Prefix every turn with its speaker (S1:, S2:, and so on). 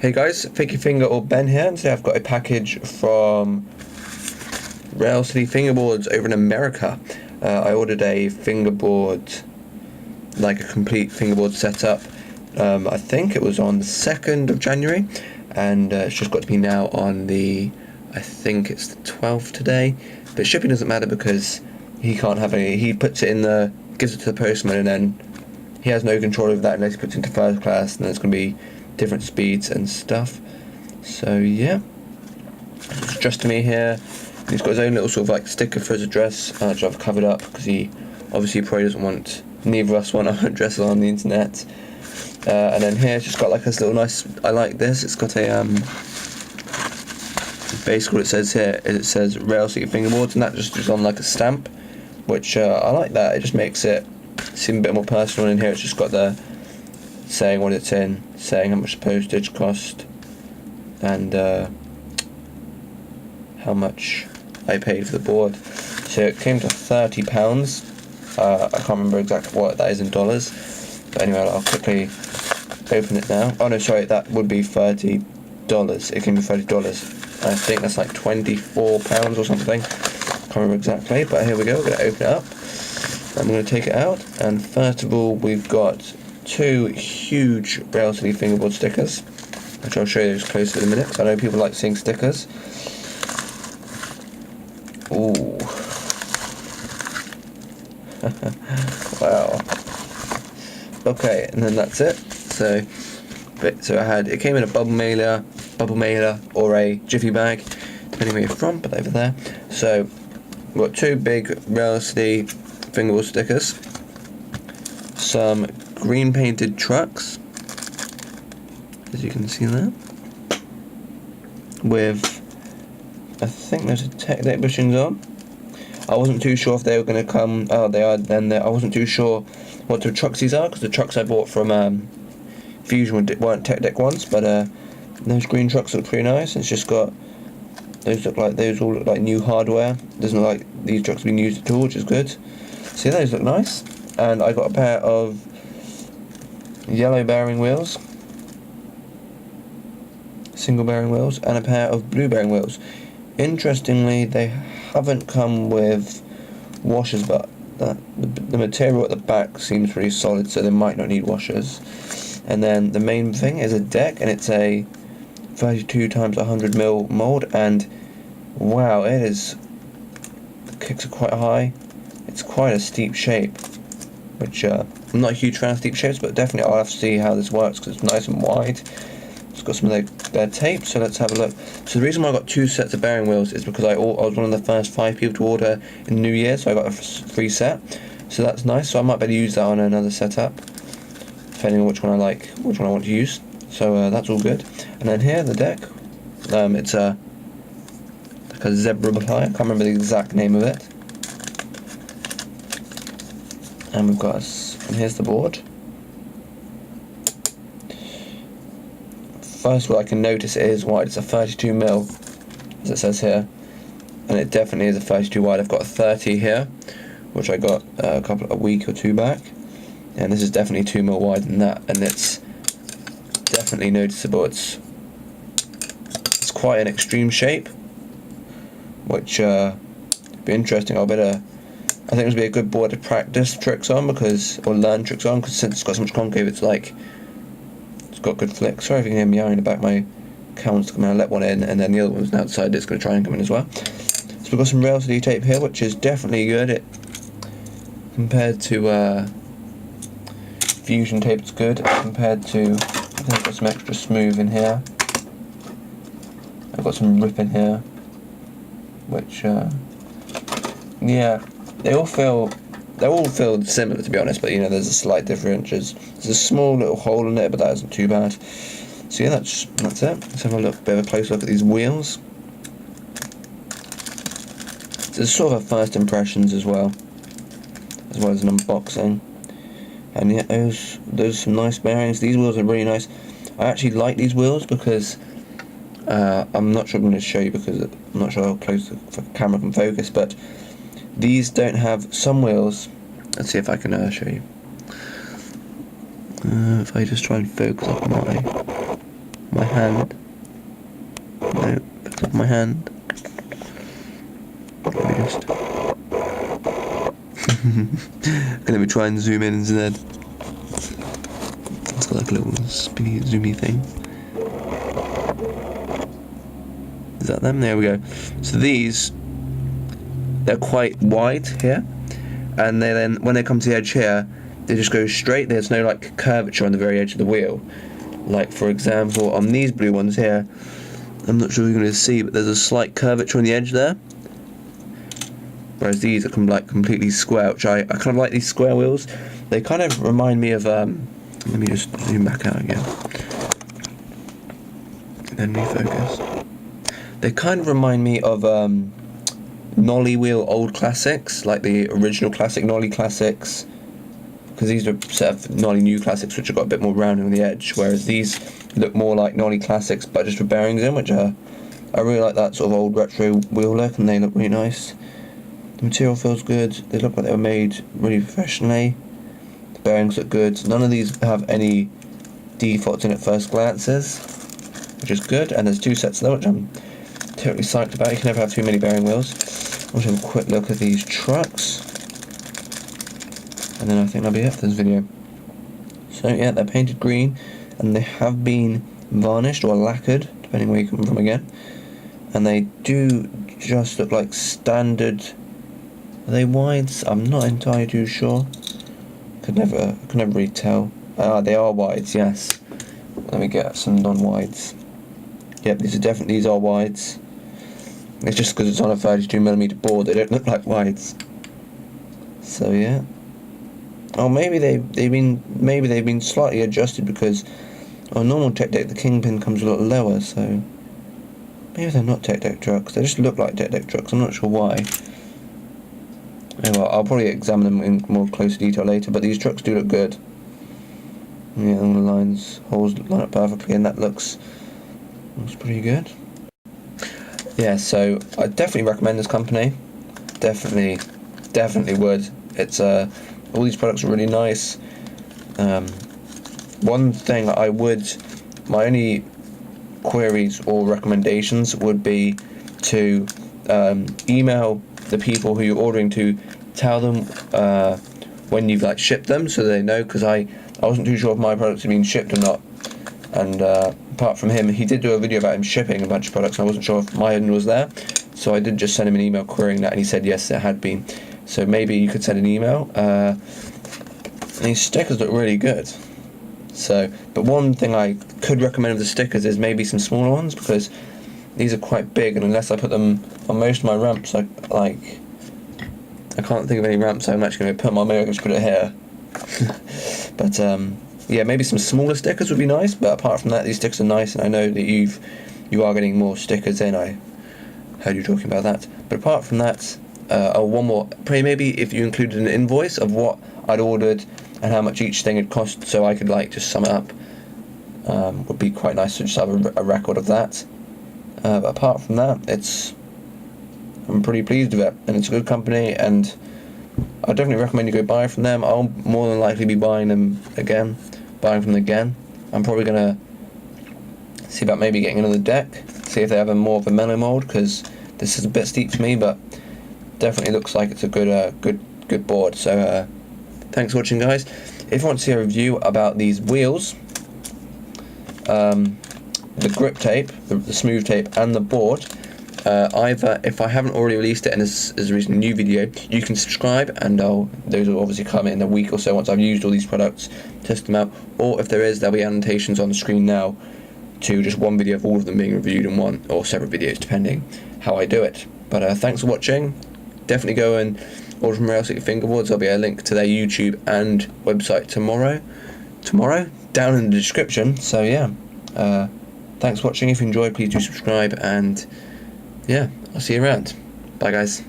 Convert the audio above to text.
S1: Hey guys, Fakiefinga or Ben here, and today I've got a package from Railcity Fingerboards over in America. I ordered a fingerboard, like a complete fingerboard setup. I think it was on the 2nd of January, and it's just got to be now on the, I think it's the 12th today. But shipping doesn't matter because he can't have any. He puts it in the, gives it to the postman, and then he has no control over that unless he puts it into first class, and then it's going to be different speeds and stuff. So yeah, it's addressed to me here. And he's got his own little sort of like sticker for his address, which I've covered up because he obviously probably doesn't want, neither of us want our addresses on the internet. And then here it's just got like this little nice, I like this, it's got a basically what it says here is it says Railcity Fingerboards, and that just is on like a stamp, which I like that. It just makes it seem a bit more personal. In here it's just got the saying what it's in, saying how much the postage cost, and how much I paid for the board. So it came to £30. I can't remember exactly what that is in dollars, but anyway, I'll quickly open it now. Oh no, sorry, that would be $30. It came to $30. I think that's like £24 or something. Can't remember exactly, but here we go. We're going to open it up. I'm going to take it out, and first of all, we've got two huge Railcity Fingerboard stickers, which I'll show you closer in a minute. I know people like seeing stickers. Ooh. Wow. Okay, and then that's it. So it came in a bubble mailer, or a jiffy bag, depending where you're from, but over there. So we've got two big Railcity Fingerboard stickers, some green painted trucks, as you can see there, with, I think there's a tech deck bushings on. I wasn't too sure if they were going to come. Oh, they are. Then I wasn't too sure what the trucks these are, because the trucks I bought from Fusion weren't tech deck ones, but those green trucks look pretty nice. It's just got, those all look like new hardware. Doesn't look like these trucks have been used at all, which is good. See, those look nice. And I got a pair of yellow bearing wheels, single bearing wheels, and a pair of blue bearing wheels. Interestingly, they haven't come with washers, but the material at the back seems pretty solid, so they might not need washers. And then the main thing is a deck, and it's a 32 times 100mm mold, and wow, it is, the kicks are quite high. It's quite a steep shape, which I'm not a huge fan of steep shapes, but definitely I'll have to see how this works because it's nice and wide. It's got some of their tape, so let's have a look. So the reason why I got two sets of bearing wheels is because I was one of the first 5 people to order in the new year, so I got a free set. So that's nice. So I might be able to use that on another setup, depending on which one I like, which one I want to use. So that's all good. And then here the deck, it's like a zebra ply. I can't remember the exact name of it. And we've got and here's the board. First, what I can notice it is wide. It's a 32mm, as it says here, and it definitely is a 32 wide. I've got a 30 here, which I got a week or two back, and this is definitely 2mm wider than that, and it's definitely noticeable. It's quite an extreme shape, which be interesting. I think this would be a good board to practice tricks on, or learn tricks on, because since it's got so much concave, it's got good flick. Sorry if you can hear me meowing in the back. My cow's coming. I let one in, and then the other one's outside. It's going to try and come in as well. So we've got some Railcity tape here, which is definitely good. Compared to Fusion tape, it's good. Compared to, I think I've got some extra smooth in here. I've got some rip in here, which yeah, they all feel similar, to be honest, but you know, there's a slight difference. There's a small little hole in it, but that isn't too bad. So yeah, that's it. Let's have a bit of a close look at these wheels. So it's sort of a first impressions as well as an unboxing. And yeah, those are some nice bearings. These wheels are really nice. I actually like these wheels because I'm not sure I'm going to show you, because I'm not sure how close the camera can focus, but these don't have some wheels. Let's see if I can show you. If I just try and focus on my my hand. No, back of my hand. Let me just... Let me try and zoom in instead. It's got like a little spinny, zoomy thing. Is that them? There we go. So these, they're quite wide here, and they then, when they come to the edge here, they just go straight. There's no like curvature on the very edge of the wheel. Like for example, on these blue ones here, I'm not sure you're going to see, but there's a slight curvature on the edge there. Whereas these are like completely square, which I kind of like these square wheels. They kind of remind me of, let me just zoom back out again. And then refocus. They kind of remind me of nollie wheel old classics, like the original classic nollie classics. Because these are set of nollie new classics, which have got a bit more rounding on the edge. Whereas these look more like nollie classics, but just with bearings in, which I really like that sort of old retro wheel look, and they look really nice. The material feels good. They look like they were made really professionally. The bearings look good. None of these have any defaults in at first glances, which is good. And there's two sets of them, which I'm totally psyched about. You can never have too many bearing wheels. I'll have a quick look at these trucks, and then I think that'll be it for this video. So yeah, they're painted green, and they have been varnished or lacquered, depending where you come from again. And they do just look like standard. Are they wides? I'm not entirely too sure. Could never really tell. They are wides, yes. Let me get some non-wides. Yep, these are wides. It's just because it's on a 32mm board, they don't look like wides. So yeah. Oh, maybe they've been slightly adjusted because on normal tech deck the kingpin comes a lot lower, so maybe they're not tech deck trucks. They just look like tech deck trucks. I'm not sure why. Anyway, I'll probably examine them in more close detail later, but these trucks do look good. Yeah, all the holes line up perfectly, and that looks pretty good. Yeah, so I definitely recommend this company. Definitely would. It's all these products are really nice. One thing my only queries or recommendations would be to email the people who you're ordering to, tell them when you've like shipped them, so they know, because I wasn't too sure if my products had been shipped or not. And apart from him, he did do a video about him shipping a bunch of products, and I wasn't sure if mine was there, so I did just send him an email querying that, and he said yes, it had been. So maybe you could send an email. And these stickers look really good. So, but one thing I could recommend with the stickers is maybe some smaller ones, because these are quite big, and unless I put them on most of my ramps, I can't think of any ramps I'm actually going to put them on. Maybe I can just put it here. But yeah, maybe some smaller stickers would be nice. But apart from that, these stickers are nice, and I know that you are getting more stickers in. I heard you talking about that. But apart from that, one more. Maybe if you included an invoice of what I'd ordered and how much each thing had cost, so I could like just sum it up, would be quite nice to just have a record of that. But apart from that, I'm pretty pleased with it, and it's a good company, and I definitely recommend you go buy from them. I'll more than likely be buying from them again. I'm probably gonna see about maybe getting another deck, see if they have more of a mellow mold, because this is a bit steep for me, but definitely looks like it's a good board. So thanks for watching, guys. If you want to see a review about these wheels, the grip tape, the smooth tape, and the board, either, if I haven't already released it and this is a recent new video, you can subscribe, and those will obviously come in a week or so once I've used all these products, test them out, or if there is, there'll be annotations on the screen now to just one video of all of them being reviewed in one, or separate videos depending how I do it. But thanks for watching. Definitely go and order from Railcity Fingerboards. There'll be a link to their YouTube and website tomorrow down in the description. So yeah, thanks for watching. If you enjoyed, please do subscribe, and yeah, I'll see you around. Bye, guys.